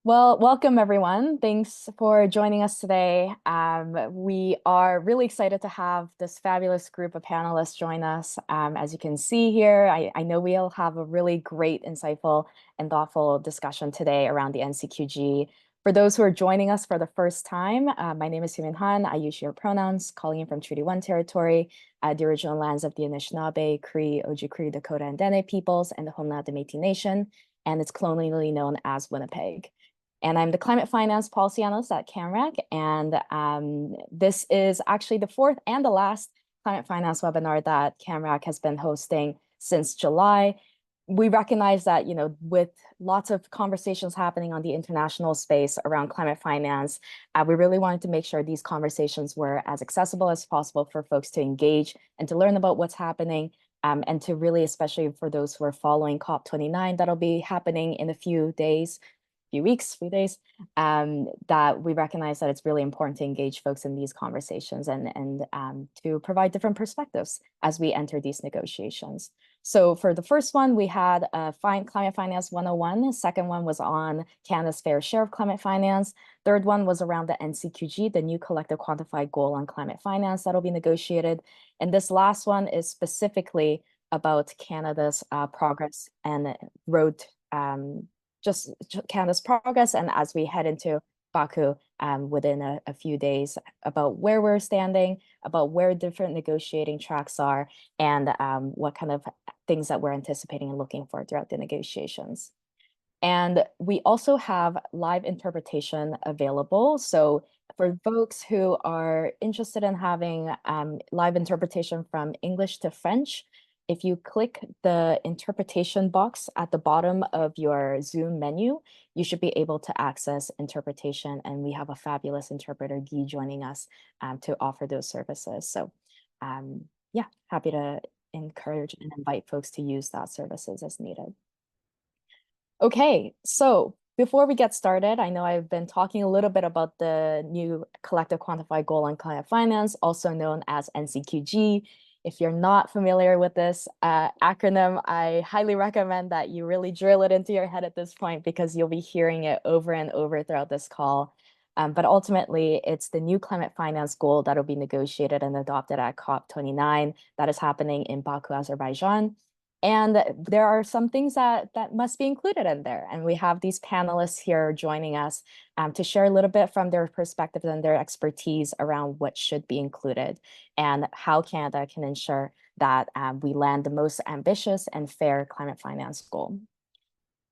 Well, welcome everyone. Thanks for joining us today. We are really excited to have this fabulous group of panelists join us. As you can see here, I know we'll have a really great, insightful, and thoughtful discussion today around the NCQG. For those who are joining us for the first time, my name is Soomin Han. I use your pronouns, calling in from Treaty 1 territory, the original lands of the Anishinaabe, Cree, Ojibwe, Dakota, and Dene peoples, and the homeland of the Métis Nation, and it's colonially known as Winnipeg. And I'm the Climate Finance Policy Analyst at CAN-Rac. And this is actually the fourth and the last climate finance webinar that CAN-Rac has been hosting since July. We recognize that, with lots of conversations happening on the international space around climate finance, we really wanted to make sure these conversations were as accessible as possible for folks to engage and to learn about what's happening, and to really, especially for those who are following COP29, that'll be happening in a few days, few days, that we recognize that it's really important to engage folks in these conversations and to provide different perspectives as we enter these negotiations. So for the first one, we had Climate Finance 101. The second one was on Canada's fair share of climate finance. Third one was around the NCQG, the new collective quantified goal on climate finance that'll be negotiated. And this last one is specifically about Canada's progress and road just Canada's progress, and as we head into Baku within a few days, about where we're standing, about where different negotiating tracks are, and what kind of things that we're anticipating and looking for throughout the negotiations. And we also have live interpretation available. So for folks who are interested in having live interpretation from English to French, if you click the interpretation box at the bottom of your Zoom menu, you should be able to access interpretation. And we have a fabulous interpreter, Guy, joining us to offer those services. So yeah, happy to encourage and invite folks to use that services as needed. Okay, so before we get started, I know I've been talking a little bit about the new collective quantified goal on climate finance, also known as NCQG. If you're not familiar with this acronym, I highly recommend that you really drill it into your head at this point, because you'll be hearing it over and over throughout this call. But ultimately, it's the new climate finance goal that will be negotiated and adopted at COP29 that is happening in Baku, Azerbaijan. And there are some things that must be included in there. And we have these panelists here joining us to share a little bit from their perspective and their expertise around what should be included and how Canada can ensure that we land the most ambitious and fair climate finance goal.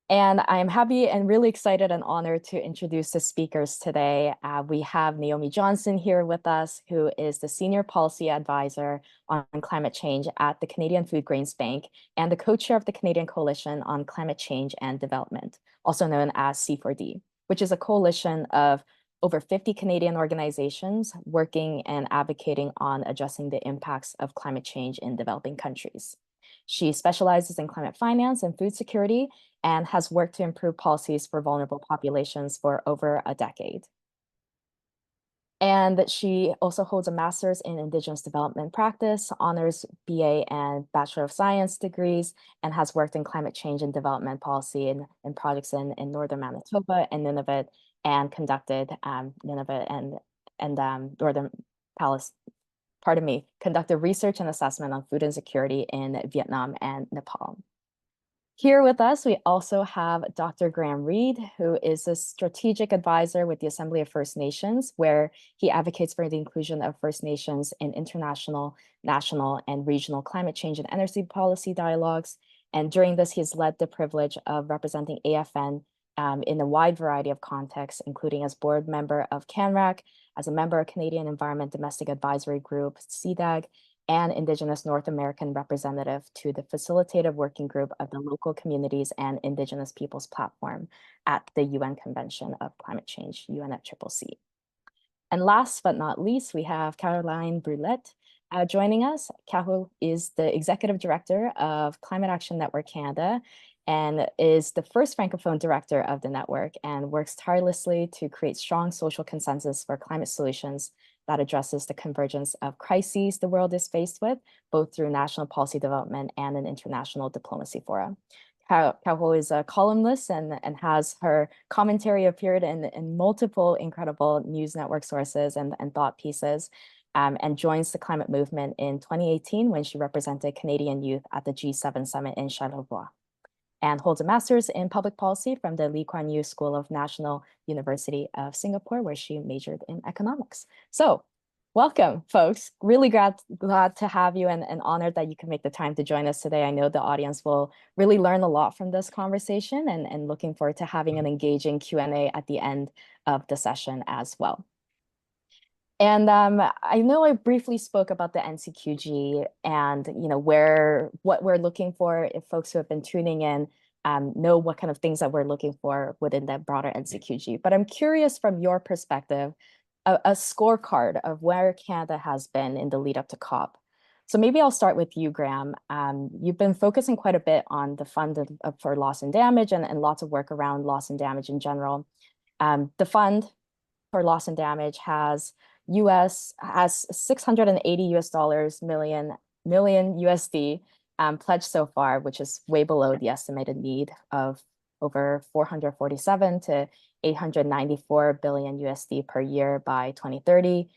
And I'm happy and really excited and honored to introduce the speakers today. We have Naomi Johnson here with us, who is the Senior Policy Advisor on Climate Change at the Canadian Foodgrains Bank and the co-chair of the Canadian Coalition on Climate Change and Development, also known as C4D, which is a coalition of over 50 Canadian organizations working and advocating on addressing the impacts of climate change in developing countries. She specializes in climate finance and food security and has worked to improve policies for vulnerable populations for over a decade. And she also holds a master's in Indigenous Development Practice, honors BA and Bachelor of Science degrees, and has worked in climate change and development policy and projects in Northern Manitoba and Nunavut, and conducted Nunavut and Northern Palace, conducted research and assessment on food insecurity in Vietnam and Nepal. Here with us, we also have Dr. Graeme Reed, who is a strategic advisor with the Assembly of First Nations, where he advocates for the inclusion of First Nations in international, national, and regional climate change and energy policy dialogues. And during this, he's led the privilege of representing AFN in a wide variety of contexts, including as board member of CAN-Rac, as a member of Canadian Environment Domestic Advisory Group, CDAG, and Indigenous North American representative to the Facilitative Working Group of the Local Communities and Indigenous Peoples Platform at the UN Convention of Climate Change, UNFCCC. And last but not least, we have Caroline Brouillette joining us. Caro is the Executive Director of Climate Action Network Canada and is the first Francophone director of the network, and works tirelessly to create strong social consensus for climate solutions that addresses the convergence of crises the world is faced with, both through national policy development and an international diplomacy forum. Kao is a columnist and has her commentary appeared in multiple incredible news network sources and thought pieces, and joins the climate movement in 2018 when she represented Canadian youth at the G7 summit in Charleroi, and holds a master's in public policy from the Lee Kuan Yew School of National University of Singapore, where she majored in economics. So welcome, folks. Really glad to have you, and honored that you can make the time to join us today. I know the audience will really learn a lot from this conversation, and looking forward to having an engaging Q&A at the end of the session as well. And I know I briefly spoke about the NCQG and what we're looking for. If folks who have been tuning in know what kind of things that we're looking for within that broader NCQG. But I'm curious from your perspective, a scorecard of where Canada has been in the lead up to COP. So maybe I'll start with you, Graeme. You've been focusing quite a bit on the fund for loss and damage and lots of work around loss and damage in general. The fund for loss and damage has 680 million USD pledged so far, which is way below the estimated need of over 447 to 894 billion USD per year by 2030.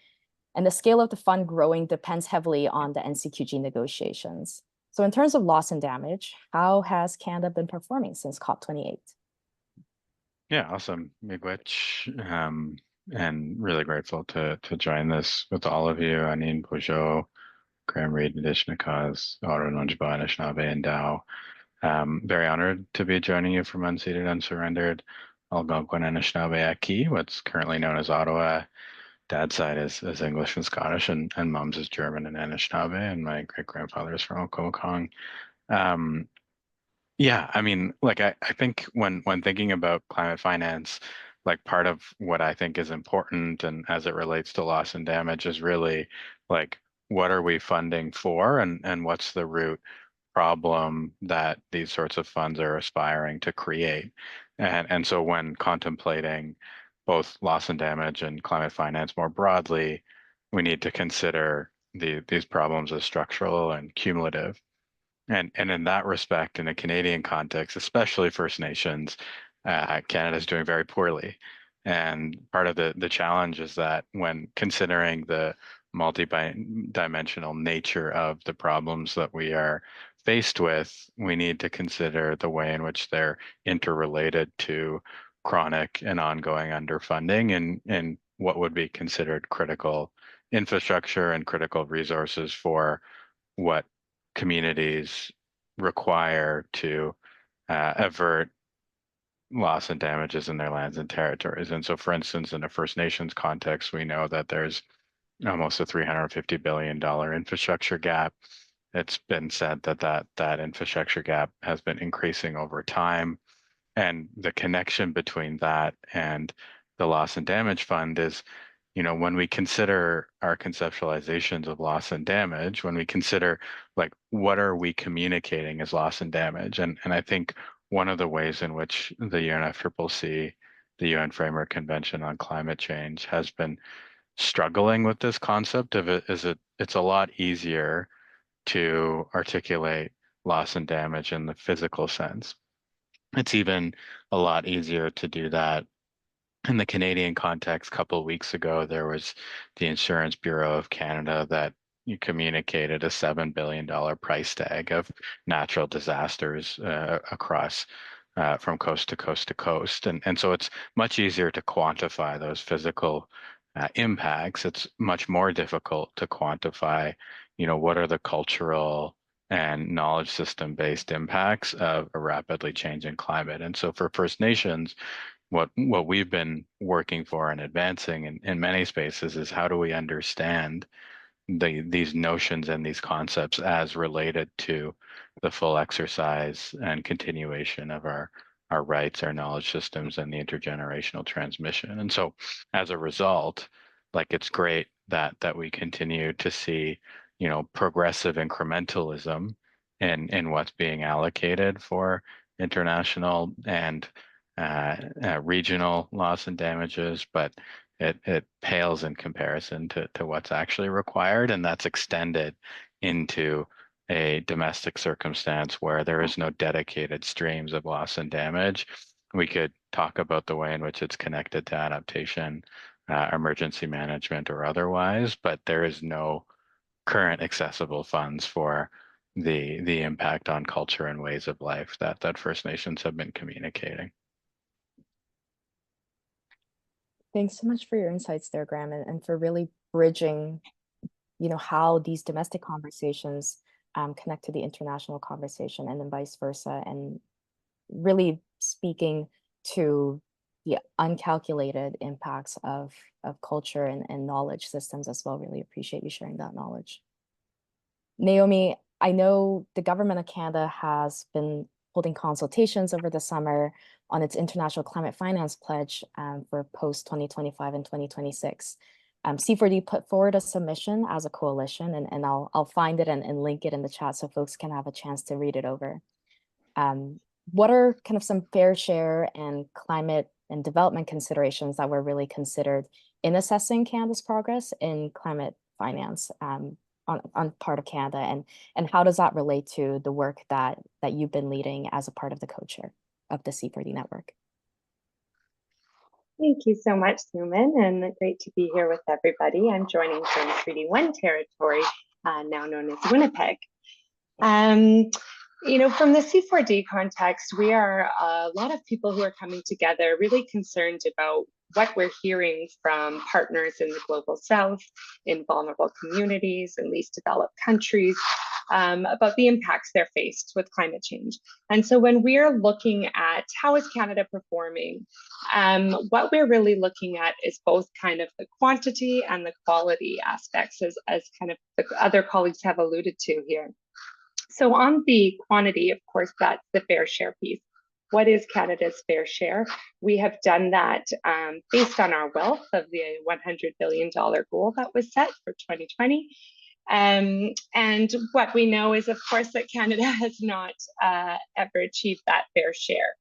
And the scale of the fund growing depends heavily on the NCQG negotiations. So in terms of loss and damage, how has Canada been performing since COP28? Yeah, awesome, Miigwech. And really grateful to join this with all of you. Anin Bojo, Graeme Reed, Nishnikaz, Oro Nonjba, Anishinaabe, and Dao. Very honored to be joining you from Unceded, Unsurrendered, Algonquin, Anishinaabe, Aki, what's currently known as Ottawa. Dad's side is English and Scottish, and mom's is German and Anishinaabe, and my great-grandfather is from Okookong. Yeah, I mean, like I think when thinking about climate finance, like part of what I think is important and as it relates to loss and damage is really like what are we funding for and what's the root problem that these sorts of funds are aspiring to create. And so when contemplating both loss and damage and climate finance more broadly, we need to consider these problems as structural and cumulative. And in that respect, in a Canadian context, especially First Nations, Canada is doing very poorly. And part of the challenge is that when considering the multi-dimensional nature of the problems that we are faced with, we need to consider the way in which they're interrelated to chronic and ongoing underfunding and what would be considered critical infrastructure and critical resources for what communities require to avert loss and damages in their lands and territories. And so, for instance, in a First Nations context, we know that there's almost a $350 billion infrastructure gap. It's been said that that infrastructure gap has been increasing over time. And the connection between that and the loss and damage fund is, when we consider our conceptualizations of loss and damage, when we consider like what are we communicating as loss and damage, and I think one of the ways in which the UNFCCC, the UN Framework Convention on Climate Change, has been struggling with this concept of it is it's a lot easier to articulate loss and damage in the physical sense. It's even a lot easier to do that in the Canadian context. A couple of weeks ago, there was the Insurance Bureau of Canada that you communicated a $7 billion price tag of natural disasters across from coast to coast to coast. And so it's much easier to quantify those physical impacts. It's much more difficult to quantify, what are the cultural and knowledge system based impacts of a rapidly changing climate. And so for First Nations, what we've been working for and advancing in many spaces is how do we understand these notions and these concepts as related to the full exercise and continuation of our rights, our knowledge systems, and the intergenerational transmission. And so as a result, like it's great that we continue to see, progressive incrementalism in what's being allocated for international and regional loss and damages, but it pales in comparison to what's actually required, and that's extended into a domestic circumstance where there is no dedicated streams of loss and damage, we could talk about the way in which it's connected to adaptation, emergency management, or otherwise, but there is no current accessible funds for the impact on culture and ways of life that First Nations have been communicating. Thanks so much for your insights there, Graeme, and for really bridging, how these domestic conversations connect to the international conversation and then vice versa, and really speaking to the uncalculated impacts of culture and knowledge systems as well. Really appreciate you sharing that knowledge. Naomi, I know the government of Canada has been holding consultations over the summer on its international climate finance pledge for post-2025 and 2026. C4D put forward a submission as a coalition, and I'll find it and link it in the chat so folks can have a chance to read it over. What are kind of some fair share and climate and development considerations that were really considered in assessing Canada's progress in climate finance on part of Canada, and how does that relate to the work that you've been leading as a part of the co-chair of the C4D network? Thank you so much, Soomin, and great to be here with everybody. I'm joining from Treaty 1 territory, now known as Winnipeg. From the C4D context, we are a lot of people who are coming together really concerned about what we're hearing from partners in the global south, in vulnerable communities, in least developed countries, about the impacts they're faced with climate change. And so when we're looking at how is Canada performing, what we're really looking at is both kind of the quantity and the quality aspects, as kind of the other colleagues have alluded to here. So on the quantity, of course, that's the fair share piece. What is Canada's fair share? We have done that based on our wealth of the $100 billion goal that was set for 2020. And what we know is, of course, that Canada has not ever achieved that fair share.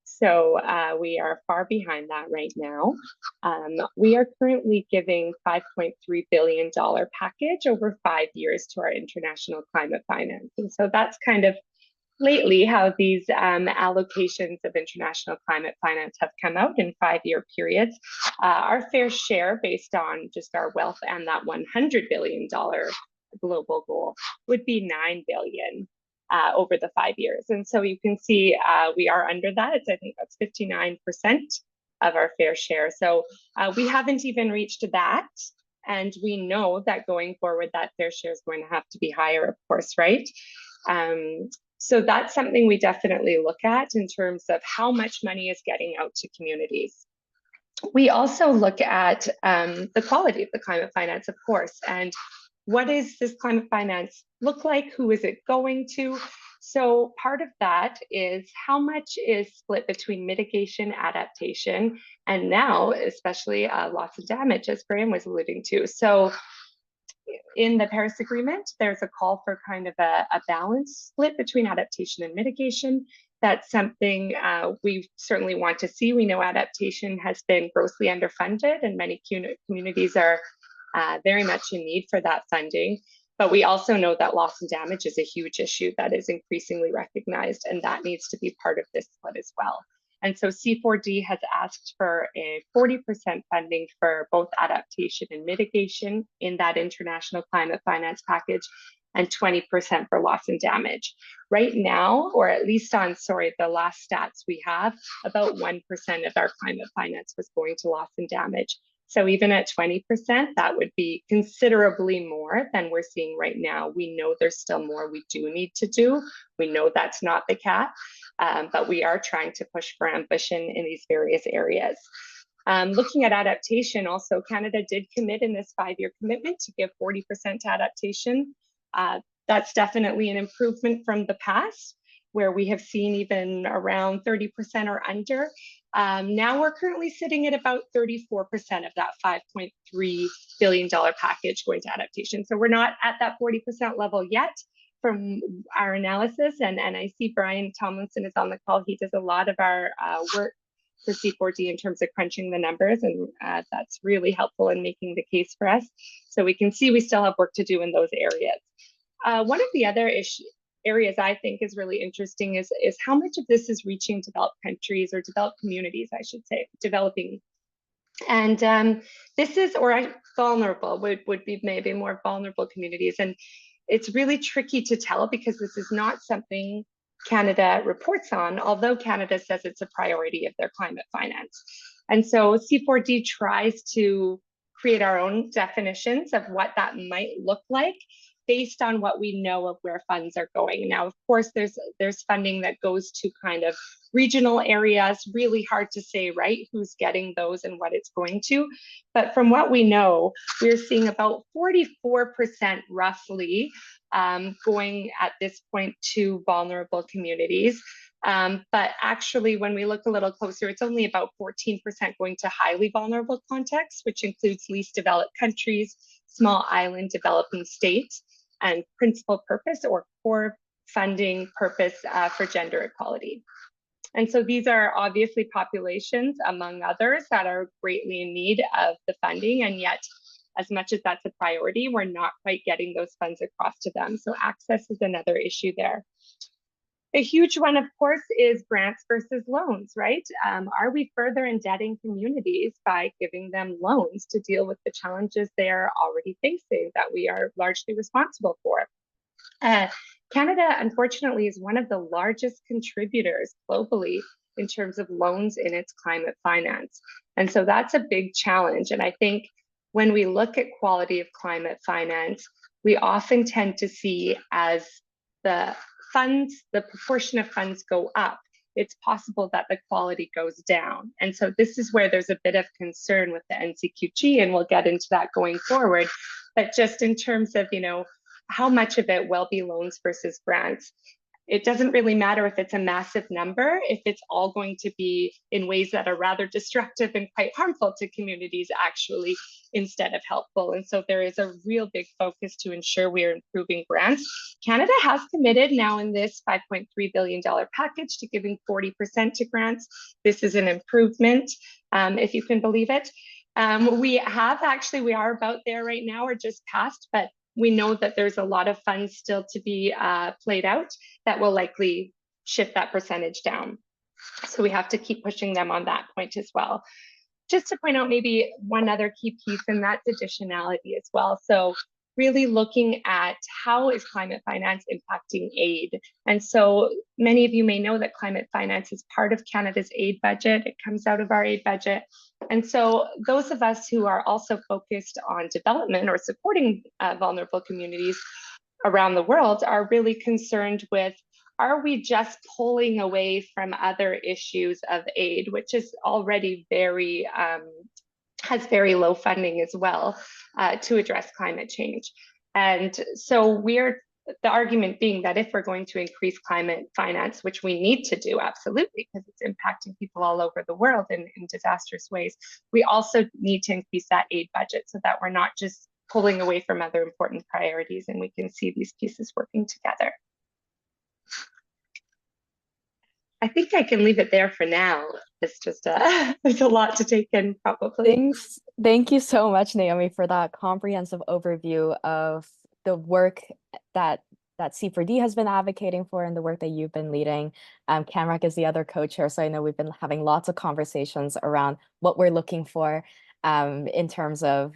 So we are far behind that right now. We are currently giving $5.3 billion package over 5 years to our international climate finance. And so that's kind of lately how these allocations of international climate finance have come out in 5-year periods. Our fair share based on just our wealth and that $100 billion global goal would be $9 billion. Over the 5 years. And so you can see we are under that. I think that's 59% of our fair share. So we haven't even reached that. And we know that going forward, that fair share is going to have to be higher, of course, right? So that's something we definitely look at in terms of how much money is getting out to communities. We also look at the quality of the climate finance, of course, and what does this climate finance look like? Who is it going to? So part of that is how much is split between mitigation, adaptation, and now especially loss and damage, as Graeme was alluding to. So in the Paris Agreement, there's a call for kind of a balanced split between adaptation and mitigation. That's something we certainly want to see. We know adaptation has been grossly underfunded and many communities are very much in need for that funding. But we also know that loss and damage is a huge issue that is increasingly recognized, and that needs to be part of this split as well. And so C4D has asked for a 40% funding for both adaptation and mitigation in that international climate finance package, and 20% for loss and damage. Right now, or at least on, the last stats we have, about 1% of our climate finance was going to loss and damage. So even at 20%, that would be considerably more than we're seeing right now. We know there's still more we do need to do. We know that's not the cap, but we are trying to push for ambition in these various areas. Looking at adaptation, also, Canada did commit in this 5-year commitment to give 40% to adaptation. That's definitely an improvement from the past, where we have seen even around 30% or under. Now we're currently sitting at about 34% of that $5.3 billion package going to adaptation. So we're not at that 40% level yet from our analysis. And I see Brian Tomlinson is on the call. He does a lot of our work for C4D in terms of crunching the numbers, and that's really helpful in making the case for us. So we can see we still have work to do in those areas. One of the other areas I think is really interesting is how much of this is reaching developed countries, or developed communities, I should say, developing. And this is, vulnerable, would be maybe more vulnerable communities. And it's really tricky to tell because this is not something Canada reports on, although Canada says it's a priority of their climate finance. And so C4D tries to create our own definitions of what that might look like based on what we know of where funds are going. Now, of course, there's funding that goes to kind of regional areas, really hard to say, right, who's getting those and what it's going to. But from what we know, we're seeing about 44% roughly going at this point to vulnerable communities. But actually, when we look a little closer, it's only about 14% going to highly vulnerable contexts, which includes least developed countries, small island developing states, and principal purpose or core funding purpose for gender equality. And so these are obviously populations, among others, that are greatly in need of the funding. And yet, as much as that's a priority, we're not quite getting those funds across to them. So access is another issue there. A huge one, of course, is grants versus loans, right? Are we further indebting communities by giving them loans to deal with the challenges they are already facing that we are largely responsible for? Canada, unfortunately, is one of the largest contributors globally in terms of loans in its climate finance. And so that's a big challenge. And I think when we look at quality of climate finance, we often tend to see as the proportion of funds go up, it's possible that the quality goes down. And so this is where there's a bit of concern with the NCQG, and we'll get into that going forward. But just in terms of, how much of it will be loans versus grants, it doesn't really matter if it's a massive number, if it's all going to be in ways that are rather destructive and quite harmful to communities actually, instead of helpful. And so there is a real big focus to ensure we are improving grants. Canada has committed now in this $5.3 billion package to giving 40% to grants. This is an improvement, if you can believe it. We are about there right now, or just past, but we know that there's a lot of funds still to be played out that will likely shift that percentage down. So we have to keep pushing them on that point as well. Just to point out maybe one other key piece, and that's additionality as well. So really looking at how is climate finance impacting aid. And so many of you may know that climate finance is part of Canada's aid budget. It comes out of our aid budget. And so those of us who are also focused on development or supporting vulnerable communities around the world are really concerned with, are we just pulling away from other issues of aid, which is already has very low funding as well to address climate change. And so the argument being that if we're going to increase climate finance, which we need to do, absolutely, because it's impacting people all over the world in disastrous ways, we also need to increase that aid budget so that we're not just pulling away from other important priorities, and we can see these pieces working together. I think I can leave it there for now. It's just there's a lot to take in, probably. Thank you so much, Naomi, for that comprehensive overview of the work that C4D has been advocating for and the work that you've been leading. CAN-Rac is the other co-chair, so I know we've been having lots of conversations around what we're looking for in terms of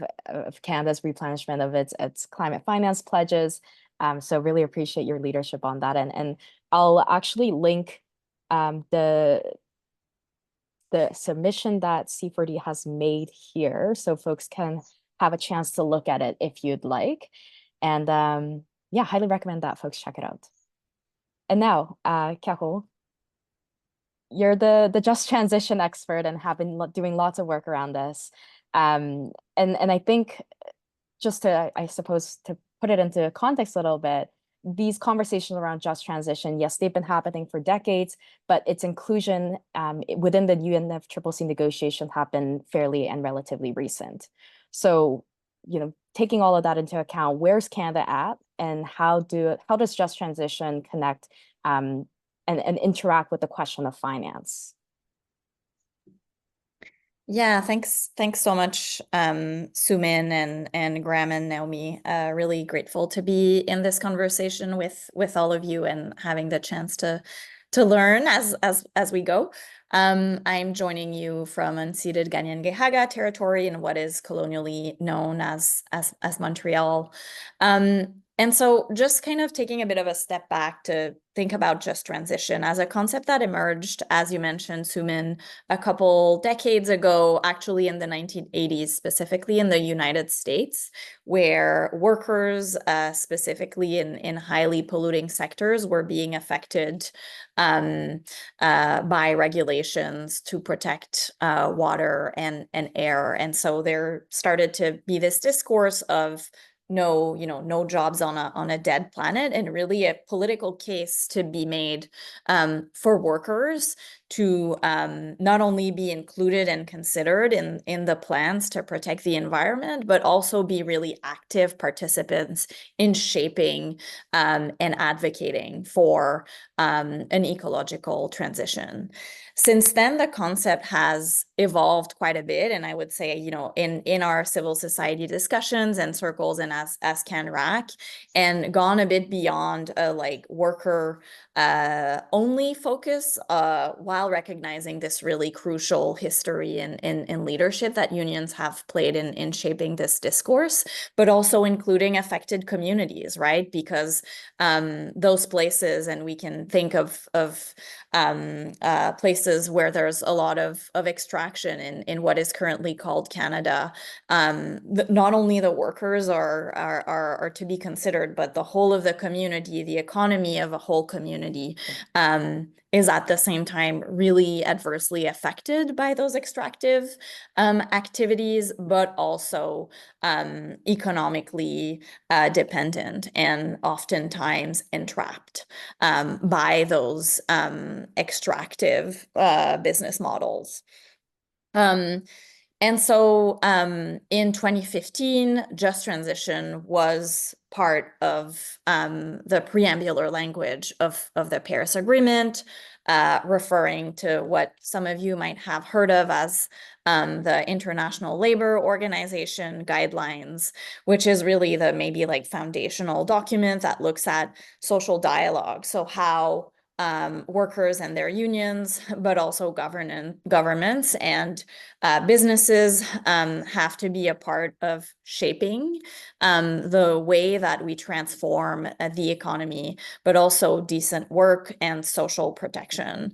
Canada's replenishment of its climate finance pledges. So really appreciate your leadership on that. And I'll actually link the submission that C4D has made here, so folks can have a chance to look at it if you'd like. And yeah, highly recommend that folks check it out. And now, Carol, you're the just transition expert and have been doing lots of work around this. And I think just to, I suppose, to put it into context a little bit, these conversations around just transition, yes, they've been happening for decades, but its inclusion within the UNFCCC negotiation have been fairly and relatively recent. So, taking all of that into account, where's Canada at, and how does just transition connect and interact with the question of finance? Yeah, thanks so much, Soomin and Graeme and Naomi. Really grateful to be in this conversation with all of you and having the chance to learn as we go. I'm joining you from unceded Kanien'kehá:ka territory in what is colonially known as Montreal. And so just kind of taking a bit of a step back to think about just transition as a concept that emerged, as you mentioned, Soomin, a couple decades ago, actually in the 1980s, specifically in the United States, where workers, specifically in highly polluting sectors, were being affected by regulations to protect water and air. And so there started to be this discourse of no jobs on a dead planet, and really a political case to be made for workers to not only be included and considered in the plans to protect the environment, but also be really active participants in shaping and advocating for an ecological transition. Since then, the concept has evolved quite a bit, and I would say, in our civil society discussions and circles, and as CAN-Rac, and gone a bit beyond a worker only focus, while recognizing this really crucial history in leadership that unions have played in shaping this discourse, but also including affected communities, right? Because those places, and we can think of places where there's a lot of extraction in what is currently called Canada. Not only the workers are to be considered, but the whole of the community, the economy of a whole community, is at the same time really adversely affected by those extractive activities, but also economically dependent and oftentimes entrapped by those extractive business models. And so in 2015, just transition was part of the preambular language of the Paris Agreement, referring to what some of you might have heard of as the International Labor Organization guidelines, which is really the maybe foundational document that looks at social dialogue. So how workers and their unions, but also governments and businesses have to be a part of shaping the way that we transform the economy, but also decent work and social protection.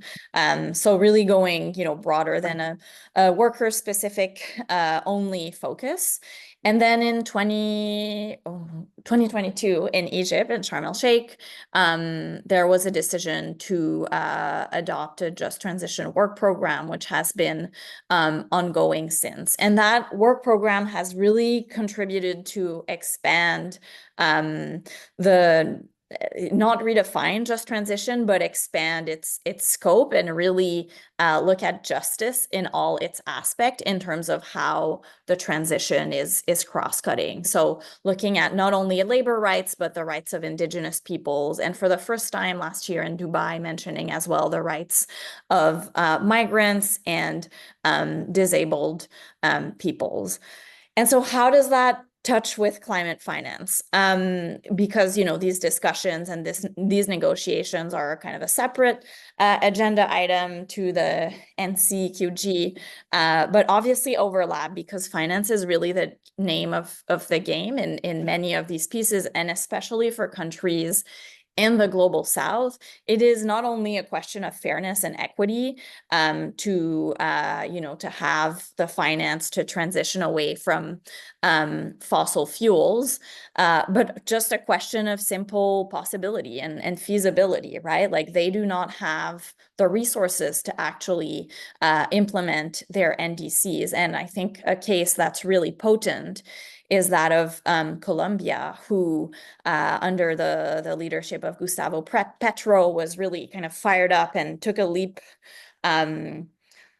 So really going, broader than a worker-specific only focus. And then in 2022 in Egypt, in Sharm el-Sheikh, there was a decision to adopt a just transition work program, which has been ongoing since. And that work program has really contributed to expand not redefine just transition, but expand its scope and really look at justice in all its aspect in terms of how the transition is cross-cutting. So looking at not only labor rights, but the rights of Indigenous peoples, and for the first time last year in Dubai, mentioning as well the rights of migrants and disabled peoples. And so how does that touch with climate finance? Because, these discussions and these negotiations are kind of a separate agenda item to the NCQG, but obviously overlap because finance is really the name of the game in many of these pieces, and especially for countries in the global South, it is not only a question of fairness and equity to have the finance to transition away from fossil fuels, but just a question of simple possibility and feasibility, right? They do not have the resources to actually implement their NDCs. And I think a case that's really potent is that of Colombia, who under the leadership of Gustavo Petro was really kind of fired up and took a leap, not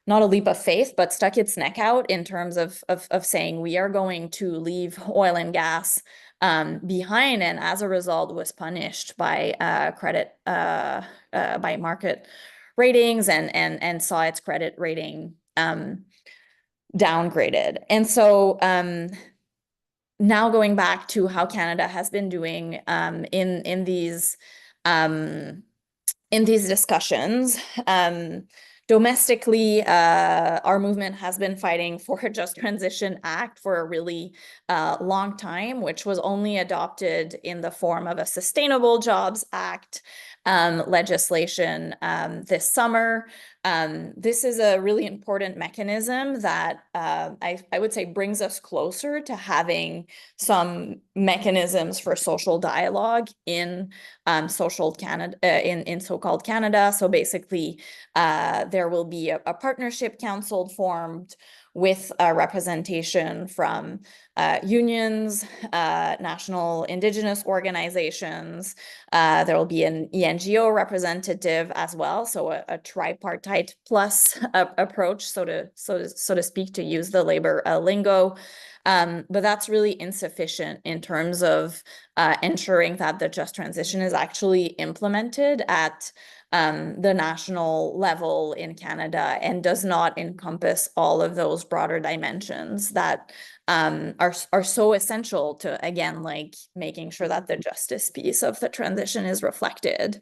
a leap of faith, but stuck its neck out in terms of saying we are going to leave oil and gas behind, and as a result was punished by by market ratings and saw its credit rating downgraded. And so now going back to how Canada has been doing in these discussions, domestically, our movement has been fighting for a Just Transition Act for a really long time, which was only adopted in the form of a Sustainable Jobs Act legislation this summer. This is a really important mechanism that I would say brings us closer to having some mechanisms for social dialogue in social Canada, in so-called Canada. So basically, there will be a partnership council formed with representation from unions, national Indigenous organizations. There will be an ENGO representative as well, so a tripartite plus approach, so to speak, to use the labor lingo. But that's really insufficient in terms of ensuring that the just transition is actually implemented at the national level in Canada, and does not encompass all of those broader dimensions that are so essential to, again, like making sure that the justice piece of the transition is reflected.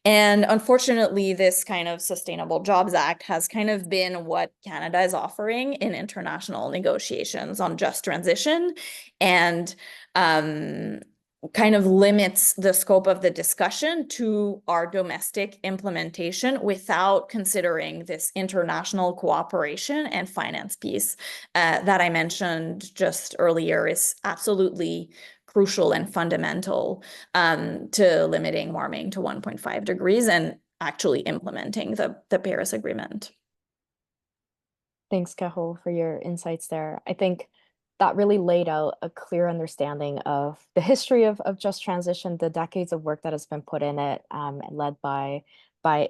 And unfortunately, this kind of Sustainable Jobs Act has kind of been what Canada is offering in international negotiations on just transition, and kind of limits the scope of the discussion to our domestic implementation without considering this international cooperation and finance piece that I mentioned just earlier is absolutely crucial and fundamental to limiting warming to 1.5 degrees and actually implementing the Paris Agreement. Thanks, Carol, for your insights there. I think that really laid out a clear understanding of the history of just transition, the decades of work that has been put in it, led by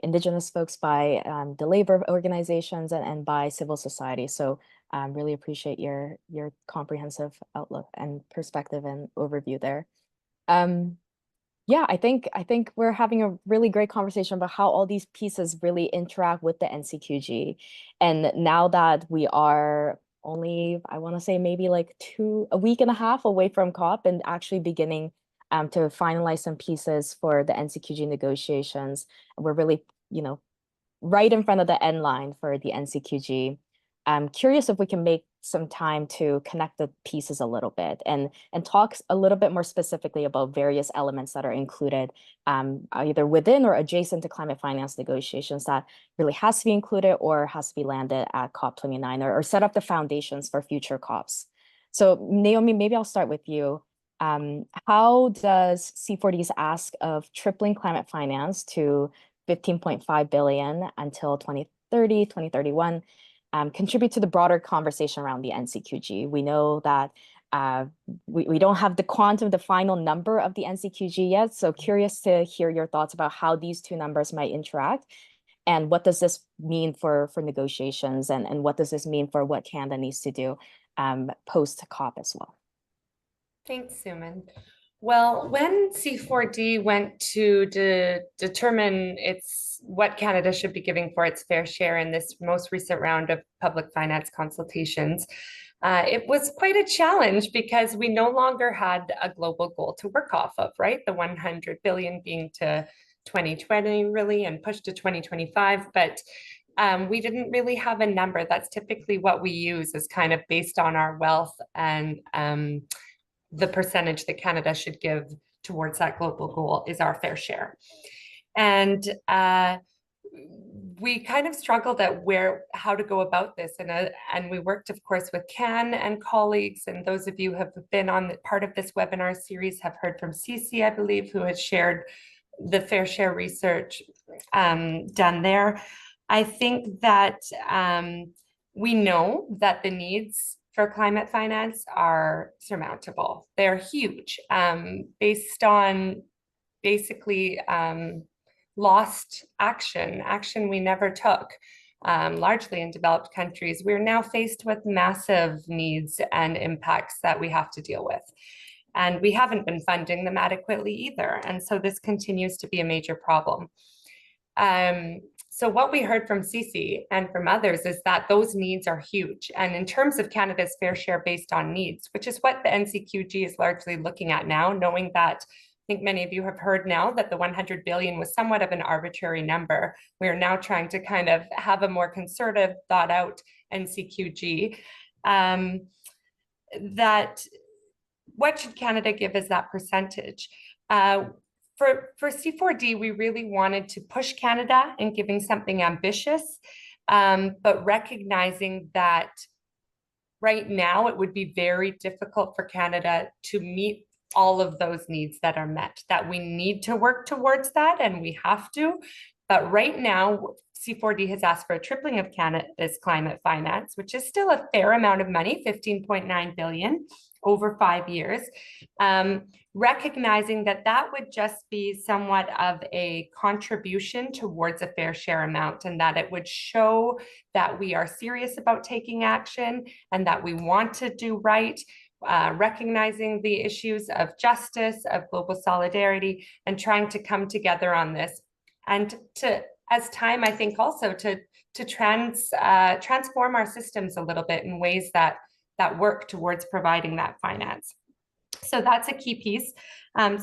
Indigenous folks, by the labor organizations, and by civil society. So really appreciate your comprehensive outlook and perspective and overview there. Yeah, I think we're having a really great conversation about how all these pieces really interact with the NCQG. And now that we are only, I want to say maybe like a week and a half away from COP and actually beginning to finalize some pieces for the NCQG negotiations, we're really, right in front of the end line for the NCQG. I'm curious if we can make some time to connect the pieces a little bit and talk a little bit more specifically about various elements that are included either within or adjacent to climate finance negotiations that really has to be included or has to be landed at COP29 or set up the foundations for future COPs. So Naomi, maybe I'll start with you. How does C4D's ask of tripling climate finance to 15.5 billion until 2030, 2031, contribute to the broader conversation around the NCQG? We know that we don't have the quantum, the final number of the NCQG yet. So curious to hear your thoughts about how these two numbers might interact. And what does this mean for negotiations? And what does this mean for what Canada needs to do post-COP as well? Thanks, Soomin. Well, when C4D went to determine what Canada should be giving for its fair share in this most recent round of public finance consultations, it was quite a challenge because we no longer had a global goal to work off of, right? The 100 billion being to 2020 really and pushed to 2025, but we didn't really have a number. That's typically what we use as kind of based on our wealth and the percentage that Canada should give towards that global goal is our fair share. And we kind of struggled at how to go about this. And we worked, of course, with CAN and colleagues. And those of you who have been on part of this webinar series have heard from CC, I believe, who has shared the fair share research done there. I think that we know that the needs for climate finance are surmountable. They're huge, based on basically lost action we never took, largely in developed countries. We're now faced with massive needs and impacts that we have to deal with. And we haven't been funding them adequately either. And so this continues to be a major problem. So what we heard from Cece and from others is that those needs are huge. And in terms of Canada's fair share based on needs, which is what the NCQG is largely looking at now, knowing that I think many of you have heard now that the 100 billion was somewhat of an arbitrary number. We are now trying to kind of have a more conservative, thought out NCQG. That what should Canada give as that percentage? For C4D, we really wanted to push Canada in giving something ambitious, but recognizing that right now it would be very difficult for Canada to meet all of those needs that are met, that we need to work towards that and we have to. But right now, C4D has asked for a tripling of Canada's climate finance, which is still a fair amount of money, 15.9 billion over 5 years, recognizing that that would just be somewhat of a contribution towards a fair share amount, and that it would show that we are serious about taking action and that we want to do right, recognizing the issues of justice, of global solidarity, and trying to come together on this. And to, as time, I think also to transform our systems a little bit in ways that work towards providing that finance. So that's a key piece.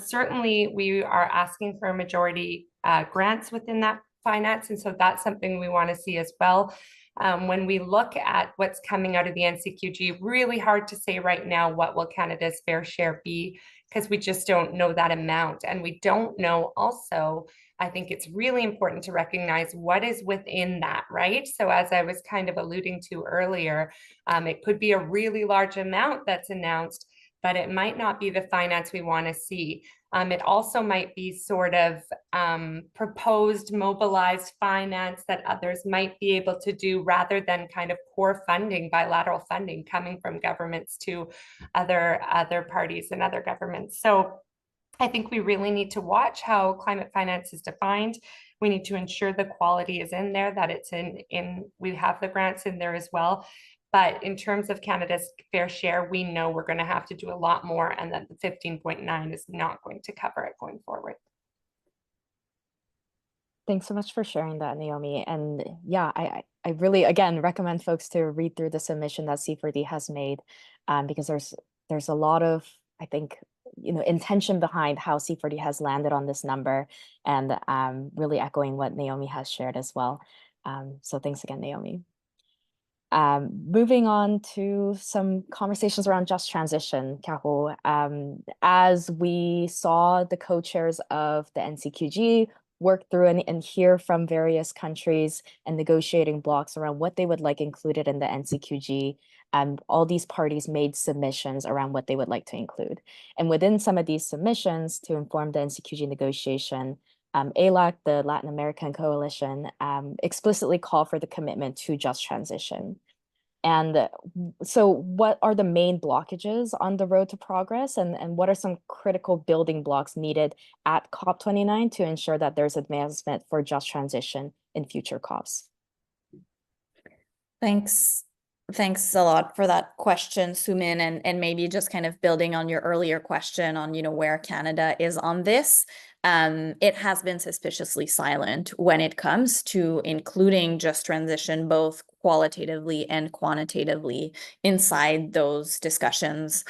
Certainly, we are asking for a majority grants within that finance, and so that's something we want to see as well. When we look at what's coming out of the NCQG, really hard to say right now what will Canada's fair share be, because we just don't know that amount. And we don't know also, I think it's really important to recognize what is within that, right? So as I was kind of alluding to earlier, it could be a really large amount that's announced, but it might not be the finance we want to see. It also might be sort of proposed mobilized finance that others might be able to do, rather than kind of core funding, bilateral funding coming from governments to other parties and other governments. So I think we really need to watch how climate finance is defined. We need to ensure the quality is in there, that it's in we have the grants in there as well. But in terms of Canada's fair share, we know we're going to have to do a lot more, and that the 15.9 is not going to cover it going forward. Thanks so much for sharing that, Naomi. And yeah, I really, again, recommend folks to read through the submission that C4D has made, because there's a lot of, I think, intention behind how C4D has landed on this number, and really echoing what Naomi has shared as well. So thanks again, Naomi. Moving on to some conversations around just transition, Kaho. As we saw the co-chairs of the NCQG work through and hear from various countries and negotiating blocks around what they would like included in the NCQG, all these parties made submissions around what they would like to include. And within some of these submissions, to inform the NCQG negotiation, ALAC, the Latin American Coalition, explicitly called for the commitment to just transition. And so what are the main blockages on the road to progress, and what are some critical building blocks needed at COP29 to ensure that there's advancement for just transition in future COPs? Thanks a lot for that question, Soomin, and maybe just kind of building on your earlier question on, where Canada is on this. It has been suspiciously silent when it comes to including just transition, both qualitatively and quantitatively, inside those discussions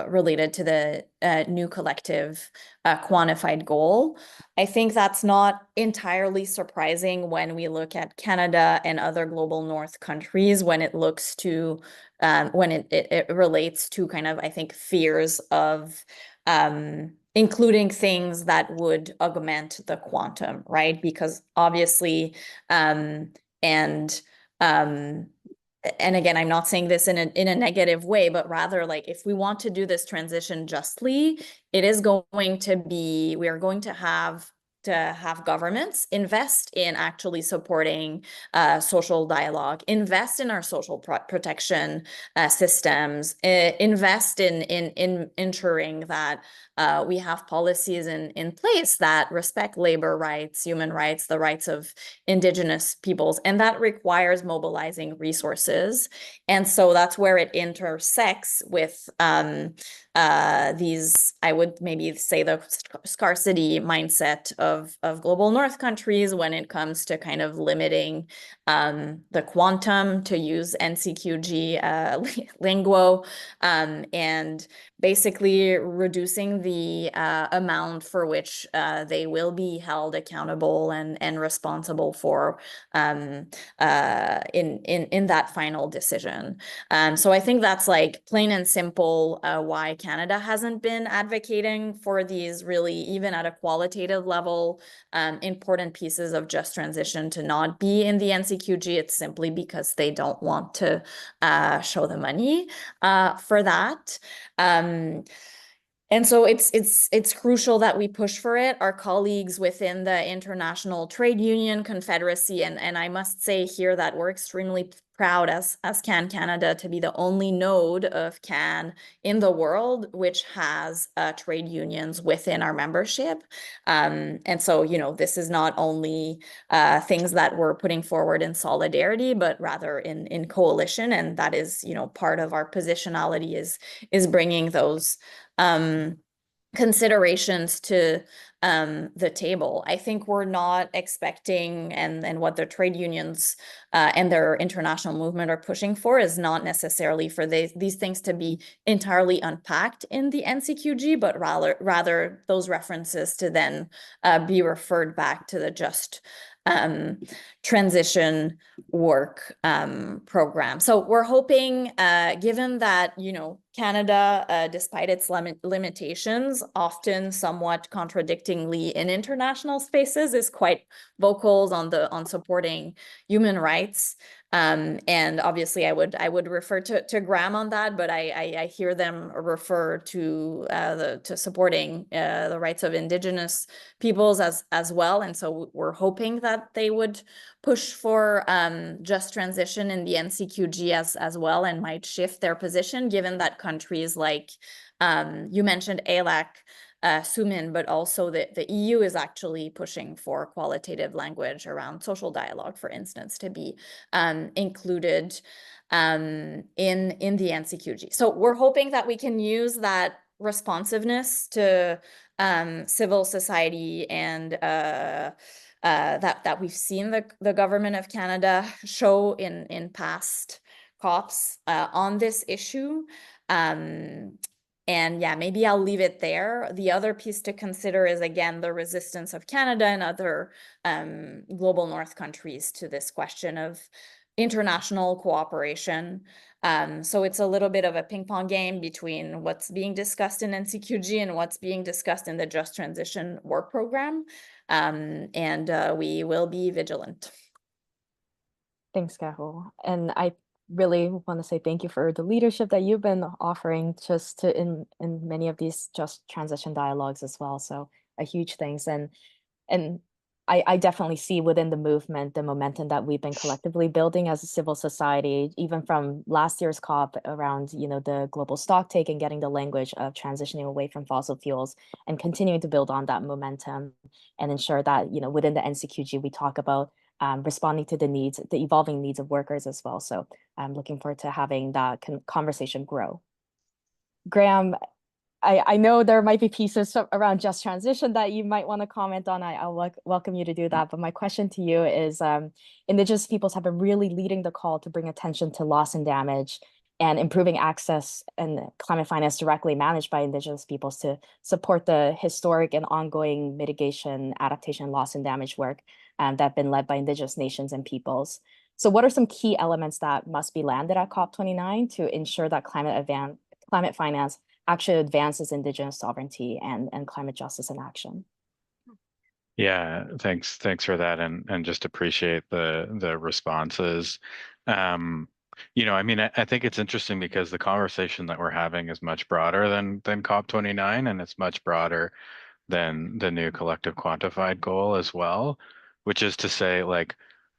related to the new collective quantified goal. I think that's not entirely surprising when we look at Canada and other global north countries, when it looks to when it relates to kind of, I think, fears of including things that would augment the quantum, right? Because obviously, and again, I'm not saying this in a negative way, but rather, like, if we want to do this transition justly, it is going to be, we are going to have governments invest in actually supporting social dialogue, invest in our social protection systems, invest in ensuring that we have policies in place that respect labor rights, human rights, the rights of Indigenous peoples, and that requires mobilizing resources. And so that's where it intersects with these, I would maybe say, the scarcity mindset of of global north countries when it comes to kind of limiting the quantum, to use NCQG lingo, and basically reducing the amount for which they will be held accountable and responsible for in that final decision. So I think that's like plain and simple why Canada hasn't been advocating for these really, even at a qualitative level, important pieces of just transition to not be in the NCQG. It's simply because they don't want to show the money for that. And so it's crucial that we push for it. Our colleagues within the International Trade Union Confederacy, and I must say here that we're extremely proud as CAN Canada to be the only node of CAN in the world which has trade unions within our membership. And so, you know, this is not only things that we're putting forward in solidarity, but rather in coalition. And that is, you know, part of our positionality is bringing those considerations to the table. I think we're not expecting, and what the trade unions and their international movement are pushing for is not necessarily for these things to be entirely unpacked in the NCQG, but rather those references to then be referred back to the just transition work program. So we're hoping, given that, you know, Canada, despite its limitations, often somewhat contradictingly in international spaces, is quite vocal on supporting human rights. And obviously I would refer to Graeme on that, but I hear them refer to supporting the rights of Indigenous peoples as well. And so we're hoping that they would push for just transition in the NCQG as well, and might shift their position, given that countries like you mentioned ALAC, Soomin, but also the EU is actually pushing for qualitative language around social dialogue, for instance, to be included in the NCQG. So we're hoping that we can use that responsiveness to civil society and that we've seen the government of Canada show in past COPs on this issue. And yeah, maybe I'll leave it there. The other piece to consider is, again, the resistance of Canada and other global north countries to this question of international cooperation. So it's a little bit of a ping pong game between what's being discussed in NCQG and what's being discussed in the Just Transition Work Program. And we will be vigilant. Thanks, Carol. And I really want to say thank you for the leadership that you've been offering just to in many of these just transition dialogues as well. So a huge thanks. And I definitely see within the movement the momentum that we've been collectively building as a civil society, even from last year's COP around, you know, the global stocktake and getting the language of transitioning away from fossil fuels, and continuing to build on that momentum and ensure that, you know, within the NCQG we talk about responding to the needs, the evolving needs of workers as well. So I'm looking forward to having that conversation grow. Graeme, I know there might be pieces around just transition that you might want to comment on. I'll welcome you to do that. But my question to you is, Indigenous peoples have been really leading the call to bring attention to loss and damage and improving access and climate finance directly managed by Indigenous peoples to support the historic and ongoing mitigation, adaptation, loss and damage work that have been led by Indigenous nations and peoples. So what are some key elements that must be landed at COP29 to ensure that climate finance actually advances Indigenous sovereignty and climate justice in action? Yeah, thanks for that, and just appreciate the responses. You know, I mean, I think it's interesting because the conversation that we're having is much broader than COP29, and it's much broader than the new collective quantified goal as well, which is to say, like,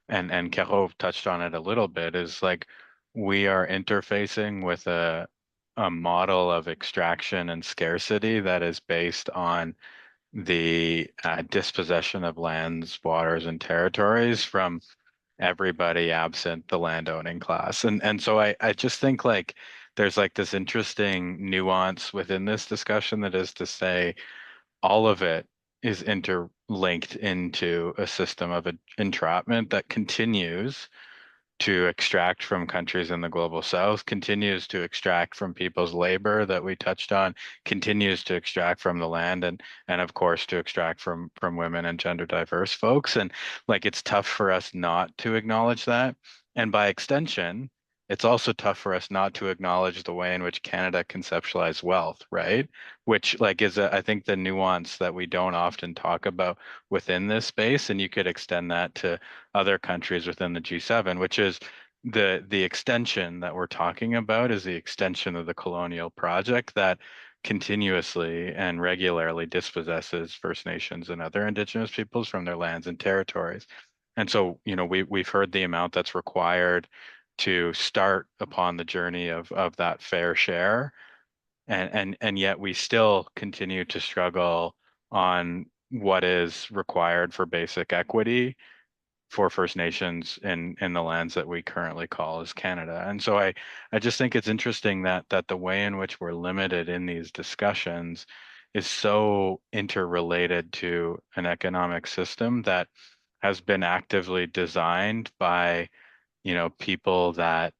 and Carol touched on it a little bit, is like we are interfacing with a model of extraction and scarcity that is based on the dispossession of lands, waters, and territories from everybody absent the landowning class. And so I just think like there's like this interesting nuance within this discussion that is to say all of it is interlinked into a system of entrapment that continues to extract from countries in the global south, continues to extract from people's labor that we touched on, continues to extract from the land, and of course to extract from women and gender diverse folks. And like, it's tough for us not to acknowledge that. And by extension, it's also tough for us not to acknowledge the way in which Canada conceptualizes wealth, right? Which like is I think the nuance that we don't often talk about within this space. And you could extend that to other countries within the G7, which is the extension that we're talking about is the extension of the colonial project that continuously and regularly dispossesses First Nations and other Indigenous peoples from their lands and territories. And so, you know, we've heard the amount that's required to start upon the journey of that fair share, and yet we still continue to struggle on what is required for basic equity for First Nations in the lands that we currently call as Canada. And so I just think it's interesting that the way in which we're limited in these discussions is so interrelated to an economic system that has been actively designed by, you know, people that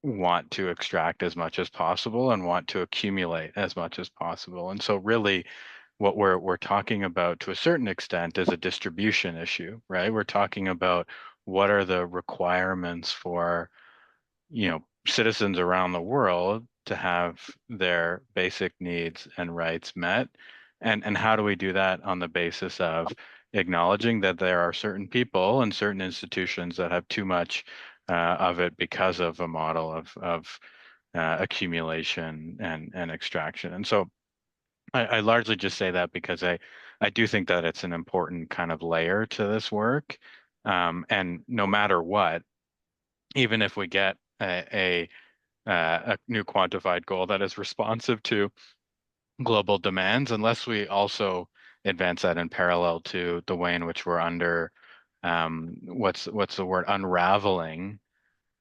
want to extract as much as possible and want to accumulate as much as possible. And so really what we're talking about to a certain extent is a distribution issue, right? We're talking about what are the requirements for, you know, citizens around the world to have their basic needs and rights met, and how do we do that on the basis of acknowledging that there are certain people and certain institutions that have too much of it because of a model of accumulation and extraction. And so I largely just say that because I do think that it's an important kind of layer to this work. And no matter what, even if we get a new quantified goal that is responsive to global demands, unless we also advance that in parallel to the way in which we're under what's the word, unraveling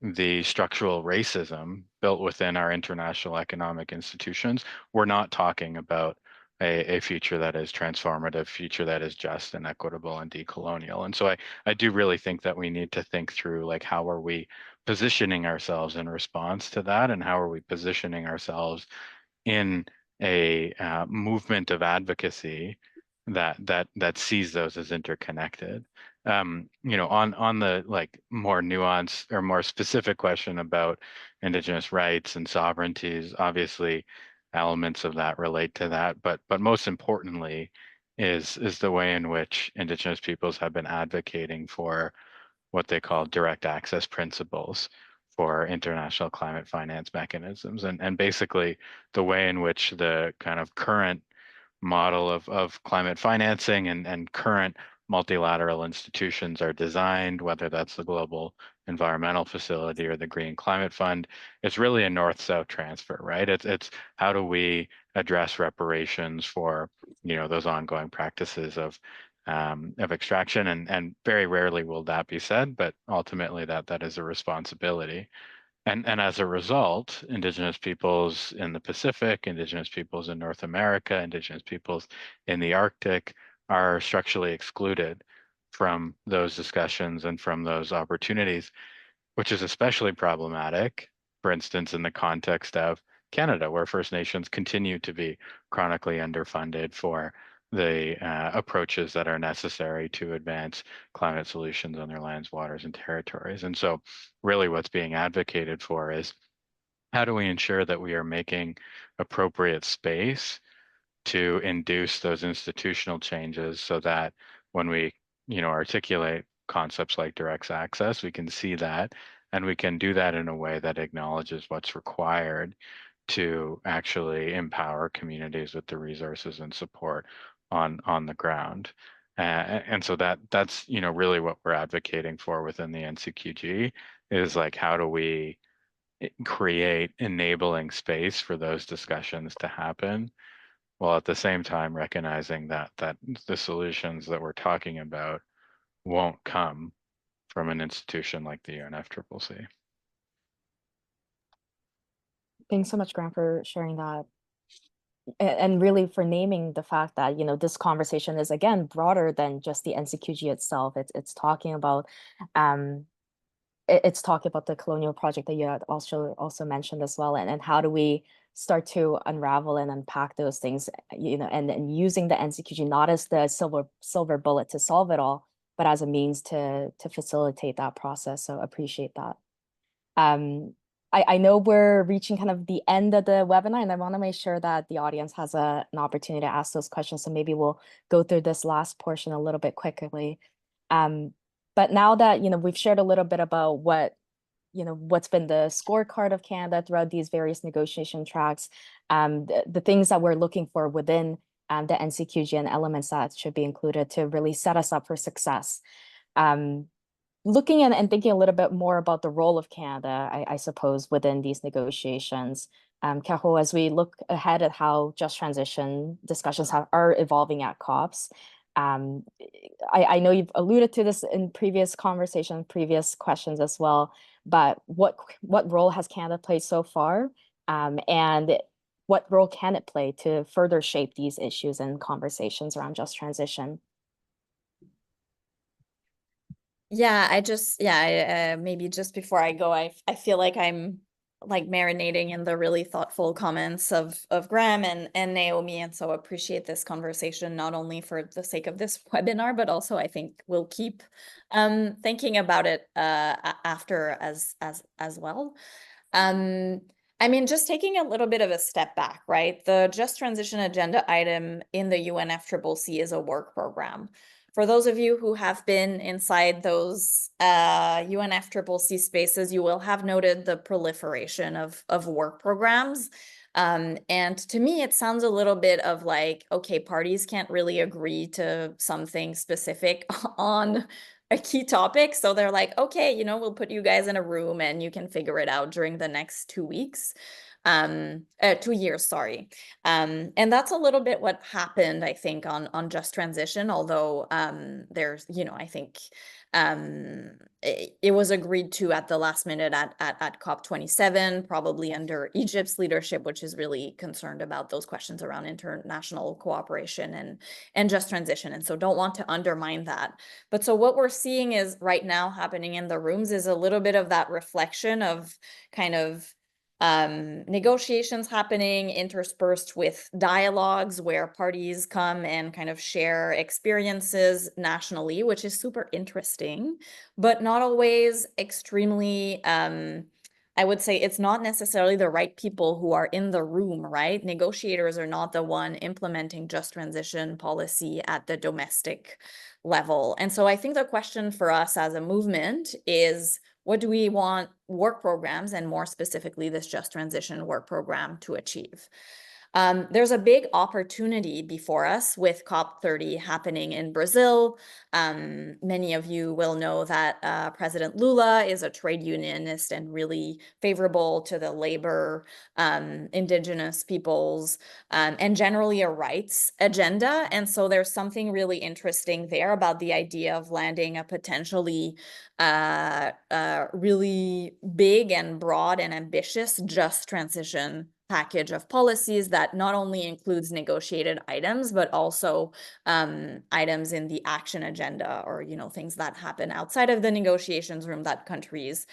the structural racism built within our international economic institutions, we're not talking about a future that is transformative, future that is just and equitable and decolonial. And so I do really think that we need to think through, like, how are we positioning ourselves in response to that, and how are we positioning ourselves in a movement of advocacy that sees those as interconnected. You know, on the like more nuanced or more specific question about Indigenous rights and sovereignties, obviously elements of that relate to that, but most importantly is the way in which Indigenous peoples have been advocating for what they call direct access principles for international climate finance mechanisms. And basically the way in which the kind of current model of climate financing and current multilateral institutions are designed, whether that's the Global Environmental Facility or the Green Climate Fund, it's really a north-south transfer, right? It's how do we address reparations for, you know, those ongoing practices of extraction, and very rarely will that be said, but ultimately that is a responsibility. And as a result, Indigenous peoples in the Pacific, Indigenous peoples in North America, Indigenous peoples in the Arctic are structurally excluded from those discussions and from those opportunities, which is especially problematic, for instance, in the context of Canada, where First Nations continue to be chronically underfunded for the approaches that are necessary to advance climate solutions on their lands, waters, and territories. And so really what's being advocated for is, how do we ensure that we are making appropriate space to induce those institutional changes so that when we, you know, articulate concepts like direct access, we can see that, and we can do that in a way that acknowledges what's required to actually empower communities with the resources and support on the ground. And so that's, you know, really what we're advocating for within the NCQG is, like, how do we create enabling space for those discussions to happen, while at the same time recognizing that the solutions that we're talking about won't come from an institution like the UNFCCC. Thanks so much, Graeme, for sharing that. and really for naming the fact that, you know, this conversation is again broader than just the NCQG itself. It's talking about it's talking about the colonial project that you had also mentioned as well, and how do we start to unravel and unpack those things, you know, and using the NCQG not as the silver bullet to solve it all, but as a means to facilitate that process. So appreciate that. I know we're reaching kind of the end of the webinar, and I want to make sure that the audience has an opportunity to ask those questions. So maybe we'll go through this last portion a little bit quickly. But now that, you know, we've shared a little bit about what, you know, what's been the scorecard of Canada throughout these various negotiation tracks, the things that we're looking for within the NCQG and elements that should be included to really set us up for success. Looking at and thinking a little bit more about the role of Canada, I suppose, within these negotiations. Caro, as we look ahead at how just transition discussions are evolving at COPs, I know you've alluded to this in previous conversations, previous questions as well, but what role has Canada played so far? And what role can it play to further shape these issues and conversations around just transition? Yeah, maybe just before I go, I feel like I'm like marinating in the really thoughtful comments of Graeme and Naomi, and so appreciate this conversation not only for the sake of this webinar, but also I think we'll keep thinking about it after as well. I mean, just taking a little bit of a step back, right? The Just Transition Agenda item in the UNFCCC is a work program. For those of you who have been inside those UNFCCC spaces, you will have noted the proliferation of work programs. And to me, it sounds a little bit of like, okay, parties can't really agree to something specific on a key topic. So they're like, okay, you know, we'll put you guys in a room and you can figure it out during the next 2 weeks. 2 years, sorry. And that's a little bit what happened, I think, on Just Transition, although there's, you know, I think it was agreed to at the last minute at COP27, probably under Egypt's leadership, which is really concerned about those questions around international cooperation and just transition. And so don't want to undermine that. But so what we're seeing is right now happening in the rooms is a little bit of that reflection of kind of negotiations happening interspersed with dialogues where parties come and kind of share experiences nationally, which is super interesting, but not always extremely, I would say it's not necessarily the right people who are in the room, right? Negotiators are not the one implementing just transition policy at the domestic level. And so I think the question for us as a movement is, what do we want work programs, and more specifically this Just Transition work program, to achieve? There's a big opportunity before us with COP30 happening in Brazil. Many of you will know that President Lula is a trade unionist and really favorable to the labor, indigenous peoples, and generally a rights agenda. And so there's something really interesting there about the idea of landing a potentially really big and broad and ambitious just transition package of policies that not only includes negotiated items, but also items in the action agenda, or, you know, things that happen outside of the negotiations room that countries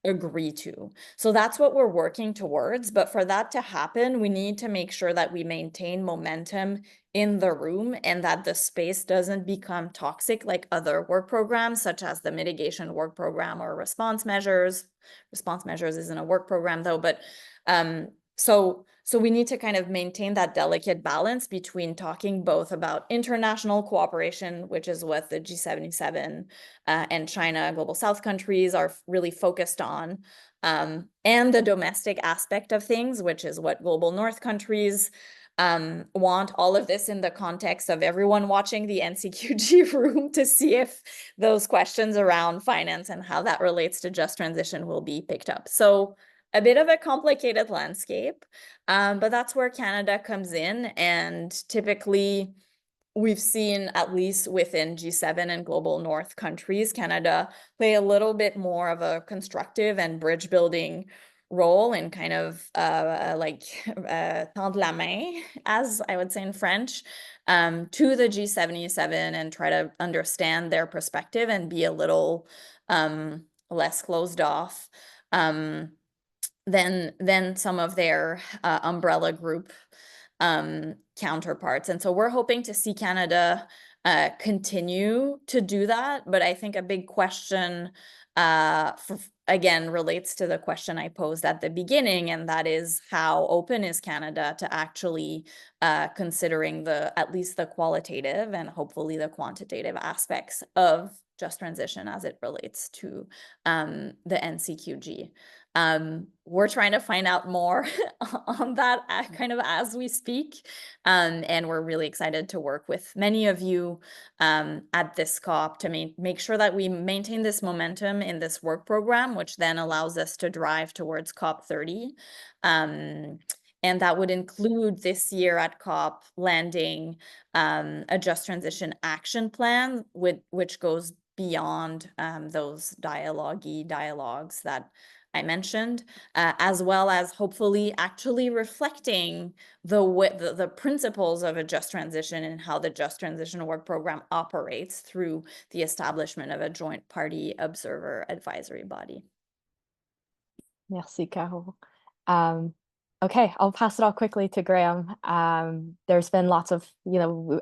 agree to. So that's what we're working towards. But for that to happen, we need to make sure that we maintain momentum in the room and that the space doesn't become toxic like other work programs, such as the mitigation work program or response measures. Response measures isn't a work program though, but so we need to kind of maintain that delicate balance between talking both about international cooperation, which is what the G77 and China, Global South countries are really focused on, and the domestic aspect of things, which is what Global North countries want. All of this in the context of everyone watching the NCQG room to see if those questions around finance and how that relates to just transition will be picked up. So a bit of a complicated landscape, but that's where Canada comes in. And typically we've seen, at least within G7 and Global North countries, Canada play a little bit more of a constructive and bridge building role in kind of like tendre la main, as I would say in French, to the G77 and try to understand their perspective and be a little less closed off than some of their umbrella group counterparts. And so we're hoping to see Canada continue to do that. But I think a big question, again, relates to the question I posed at the beginning, and that is, how open is Canada to actually considering at least the qualitative and hopefully the quantitative aspects of just transition as it relates to the NCQG. We're trying to find out more on that kind of as we speak. And we're really excited to work with many of you at this COP to make sure that we maintain this momentum in this work program, which then allows us to drive towards COP 30. And that would include this year at COP landing a Just Transition Action Plan, which goes beyond those dialogues that I mentioned, as well as hopefully actually reflecting the principles of a just transition and how the Just Transition Work Program operates through the establishment of a joint party observer advisory body. Merci, Caro. Okay, I'll pass it off quickly to Graeme. There's been lots of,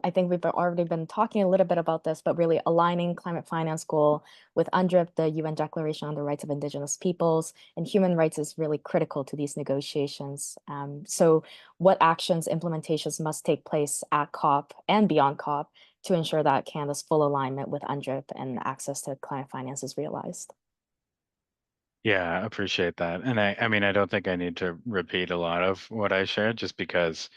I think we've already been talking a little bit about this, but really aligning climate finance goal with UNDRIP, the UN Declaration on the Rights of Indigenous Peoples, and human rights is really critical to these negotiations. So what actions, implementations must take place at COP and beyond COP to ensure that Canada's full alignment with UNDRIP and access to climate finance is realized? Yeah, I appreciate that. And I mean, I don't think I need to repeat a lot of what I shared, just because,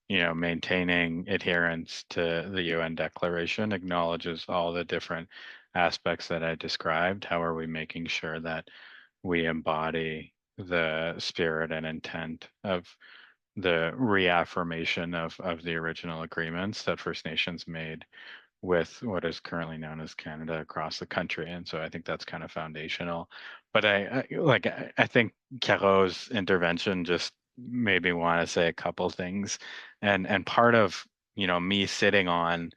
maintaining adherence to the UN Declaration acknowledges all the different aspects that I described. How are we making sure that we embody the spirit and intent of the reaffirmation of the original agreements that First Nations made with what is currently known as Canada across the country? And so I think that's kind of foundational. But I think Caro's intervention just made me want to say a couple things. And part of, me sitting on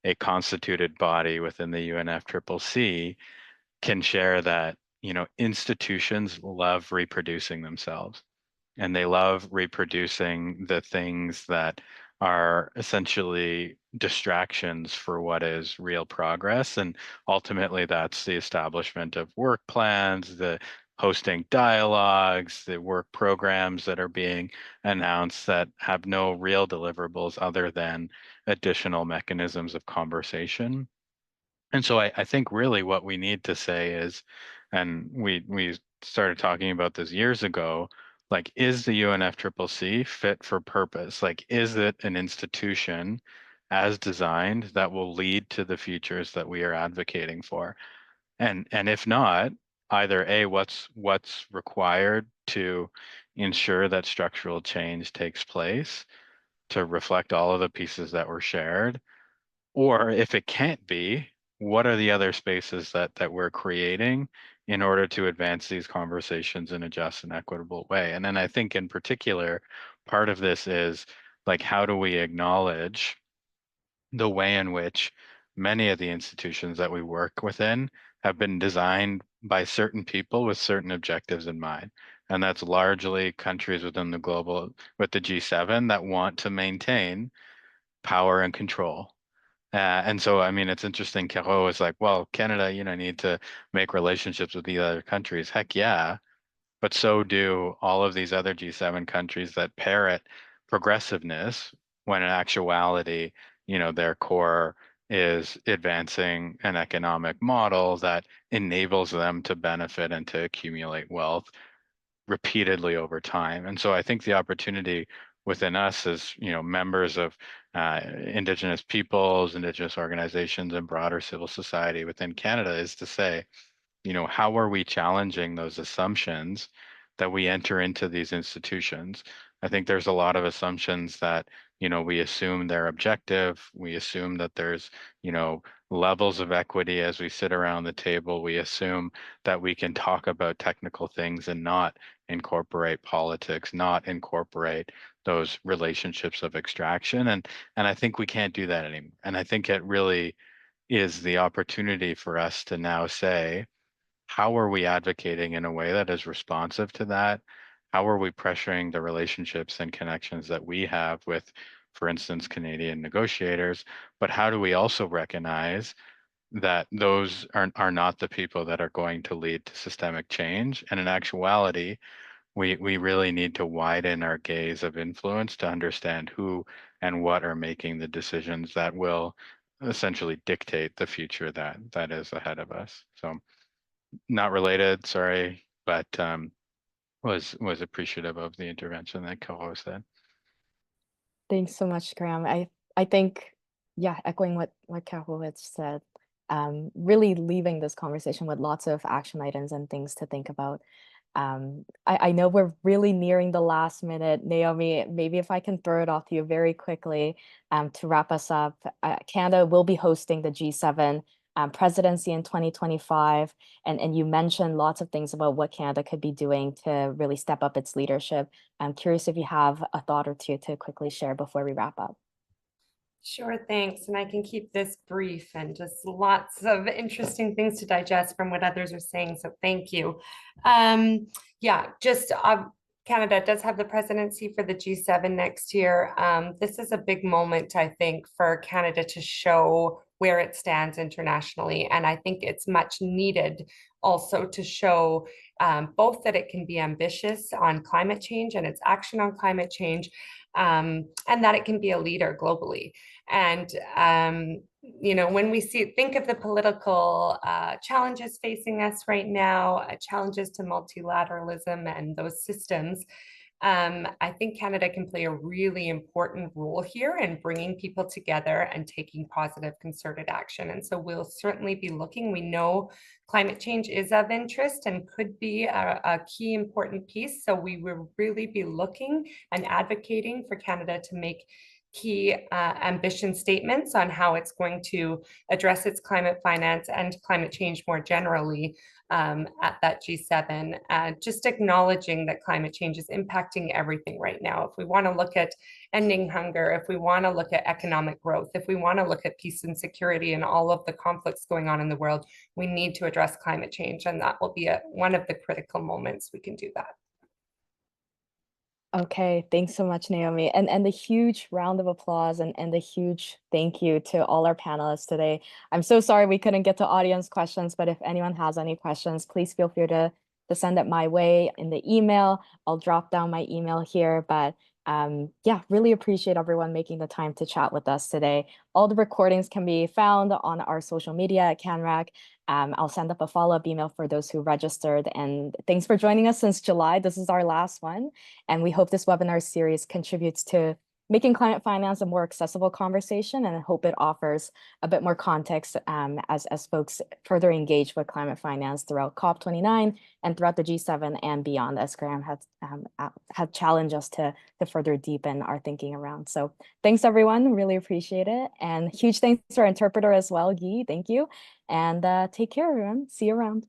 a constituted body within the UNFCCC can share that, institutions love reproducing themselves, and they love reproducing the things that are essentially distractions for what is real progress. And ultimately, that's the establishment of work plans, the hosting dialogues, the work programs that are being announced that have no real deliverables other than additional mechanisms of conversation. And so I think really what we need to say is, and we started talking about this years ago, like, is the UNFCCC fit for purpose? Like, is it an institution as designed that will lead to the futures that we are advocating for? And if not, either A, what's required to ensure that structural change takes place to reflect all of the pieces that were shared? Or if it can't be, what are the other spaces that we're creating in order to advance these conversations in a just and equitable way? And then I think in particular, part of this is, like, how do we acknowledge the way in which many of the institutions that we work within have been designed by certain people with certain objectives in mind? And that's largely countries within the with the G7 that want to maintain power and control. And so, I mean, it's interesting. Caro was like, well, Canada, need to make relationships with these other countries. Heck yeah. But so do all of these other G7 countries that parrot progressiveness, when in actuality, their core is advancing an economic model that enables them to benefit and to accumulate wealth repeatedly over time. And so I think the opportunity within us as, members of Indigenous peoples, Indigenous organizations, and broader civil society within Canada is to say, how are we challenging those assumptions that we enter into these institutions? I think there's a lot of assumptions that, we assume they're objective. We assume that there's, levels of equity as we sit around the table. We assume that we can talk about technical things and not incorporate politics, not incorporate those relationships of extraction. And I think we can't do that anymore. And I think it really is the opportunity for us to now say, how are we advocating in a way that is responsive to that? How are we pressuring the relationships and connections that we have with, for instance, Canadian negotiators? But how do we also recognize that those are not the people that are going to lead to systemic change? And in actuality, we really need to widen our gaze of influence to understand who and what are making the decisions that will essentially dictate the future that is ahead of us. So not related, sorry, but was appreciative of the intervention that co-host had. Thanks so much, Graeme. I think, yeah, echoing what Caroline said, really leaving this conversation with lots of action items and things to think about. I know we're really nearing the last minute. Naomi, maybe if I can throw it off to you very quickly to wrap us up. Canada will be hosting the G7 presidency in 2025. And you mentioned lots of things about what Canada could be doing to really step up its leadership. I'm curious if you have a thought or two to quickly share before we wrap up. Sure, thanks. And I can keep this brief and just lots of interesting things to digest from what others are saying. So thank you. Yeah, just Canada does have the presidency for the G7 next year. This is a big moment, I think, for Canada to show where it stands internationally. And I think it's much needed also to show both that it can be ambitious on climate change and its action on climate change, and that it can be a leader globally. And when we think of the political challenges facing us right now, challenges to multilateralism and those systems, I think Canada can play a really important role here in bringing people together and taking positive concerted action. And so we'll certainly be looking. We know climate change is of interest and could be a key important piece. So we will really be looking and advocating for Canada to make key ambition statements on how it's going to address its climate finance and climate change more generally at that G7, just acknowledging that climate change is impacting everything right now. If we want to look at ending hunger, if we want to look at economic growth, if we want to look at peace and security and all of the conflicts going on in the world, we need to address climate change. And that will be one of the critical moments we can do that. Okay, thanks so much, Naomi. And the huge round of applause and the huge thank you to all our panelists today. I'm so sorry we couldn't get to audience questions, but if anyone has any questions, please feel free to send it my way in the email. I'll drop down my email here, but yeah, really appreciate everyone making the time to chat with us today. All the recordings can be found on our social media at CAN-Rac. I'll send up a follow-up email for those who registered. And thanks for joining us since July. This is our last one. And we hope this webinar series contributes to making climate finance a more accessible conversation, and I hope it offers a bit more context as folks further engage with climate finance throughout COP29 and throughout the G7 and beyond, as Graeme had challenged us to further deepen our thinking around. So thanks, everyone. Really appreciate it. And huge thanks to our interpreter as well, Guy. Thank you. And take care, everyone. See you around.